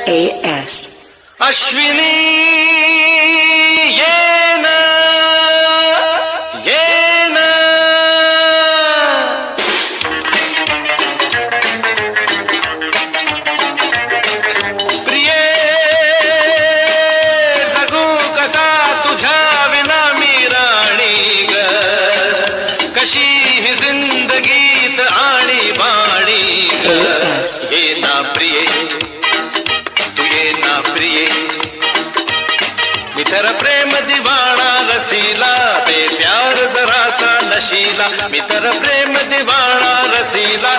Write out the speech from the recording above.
SAS. Ashwini ये ना प्रिये जगू कसा तुझ्या विना मी राणी ग कशी ही जिंदगीत आणि बाणी ग ये ना प्रिये प्रिये मी तर प्रेम दिवाणा रसीला बे प्यार जरा सा नशीला मी तर प्रेम दिवाणा रसीला